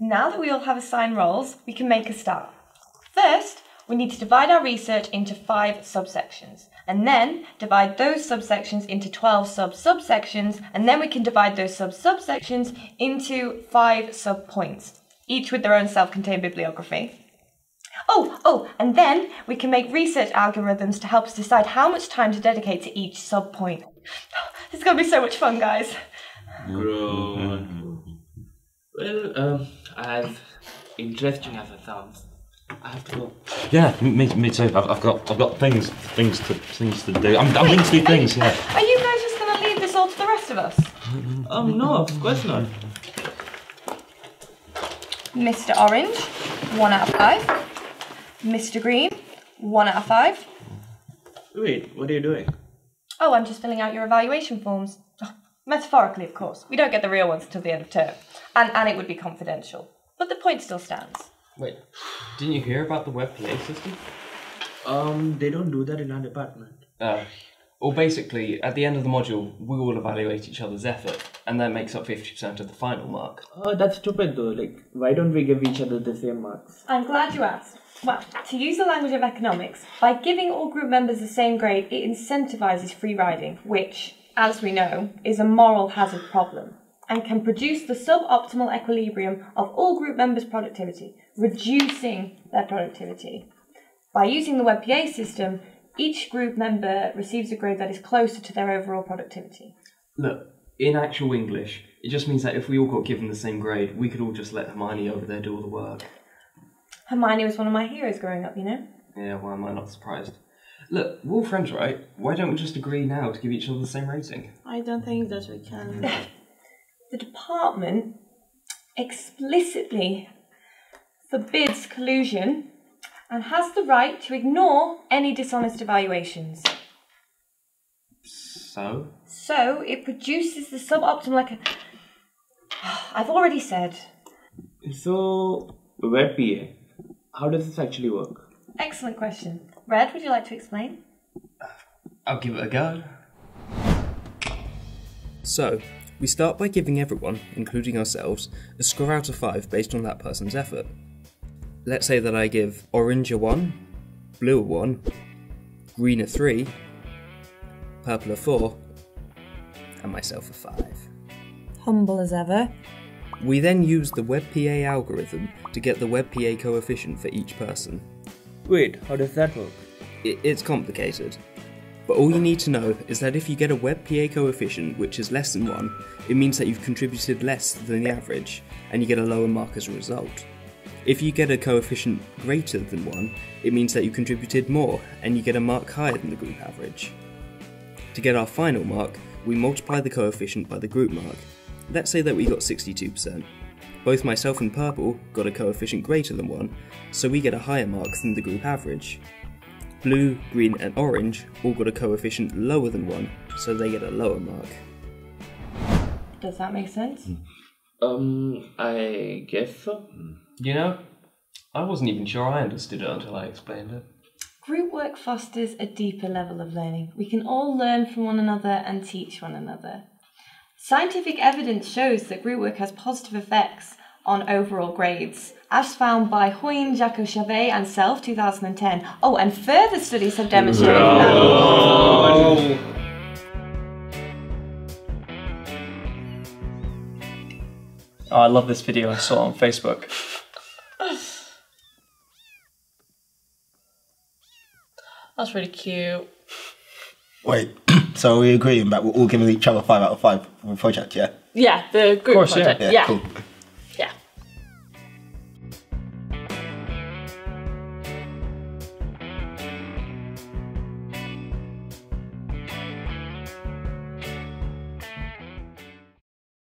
Now that we all have assigned roles, we can make a start. First, we need to divide our research into 5 subsections, and then divide those subsections into 12 sub-subsections, and then we can divide those sub-subsections into 5 sub-points, each with their own self-contained bibliography. And then we can make research algorithms to help us decide how much time to dedicate to each sub-point. This is going to be so much fun, guys. Well, I've interesting as it sounds. I have to go. Yeah, me too. I've got things to do. I'm linked to things. Yeah. Are you guys just going to leave this all to the rest of us? No, of course not. Mr. Orange, 1 out of 5. Mr. Green, 1 out of 5. Wait, what are you doing? Oh, I'm just filling out your evaluation forms. Metaphorically, of course. We don't get the real ones until the end of term. And it would be confidential. But the point still stands. Wait, didn't you hear about the web PA system? They don't do that in our department. Well, basically, at the end of the module, we all evaluate each other's effort, and that makes up 50% of the final mark. Oh, that's stupid though. Like, why don't we give each other the same marks? I'm glad you asked. Well, to use the language of economics, by giving all group members the same grade, it incentivises free riding, which, as we know, is a moral hazard problem, and can produce the suboptimal equilibrium of all group members' productivity, reducing their productivity. By using the WebPA system, each group member receives a grade that is closer to their overall productivity. Look, in actual English, it just means that if we all got given the same grade, we could all just let Hermione over there do all the work. Hermione was one of my heroes growing up, you know? Yeah, why am I not surprised? Look, we're all friends, right? Why don't we just agree now to give each other the same rating? I don't think that we can. The department explicitly forbids collusion and has the right to ignore any dishonest evaluations. So? So, it produces the suboptimal... I've already said. So, WebPA, how does this actually work? Excellent question. Red, would you like to explain? I'll give it a go. So, we start by giving everyone, including ourselves, a score out of 5 based on that person's effort. Let's say that I give orange a 1, blue a 1, green a 3, purple a 4, and myself a 5. Humble as ever. We then use the WebPA algorithm to get the WebPA coefficient for each person. Wait, how does that work? It's complicated, but all you need to know is that if you get a WebPA coefficient which is less than 1, it means that you've contributed less than the average, and you get a lower mark as a result. If you get a coefficient greater than 1, it means that you contributed more, and you get a mark higher than the group average. To get our final mark, we multiply the coefficient by the group mark. Let's say that we got 62%. Both myself and purple got a coefficient greater than 1, so we get a higher mark than the group average. Blue, green and orange all got a coefficient lower than 1, so they get a lower mark. Does that make sense? I guess so. You know, I wasn't even sure I understood it until I explained it. Group work fosters a deeper level of learning. We can all learn from one another and teach one another. Scientific evidence shows that group work has positive effects on overall grades, as found by Hoyne, Jacques-Chavet and Self 2010. Oh, and further studies have demonstrated that. Oh, I love this video. I saw it on Facebook. That's really cute. Wait, so are we agreeing that we're all giving each other 5 out of 5 for the project, yeah? Yeah, the group Of course, project. Yeah, cool.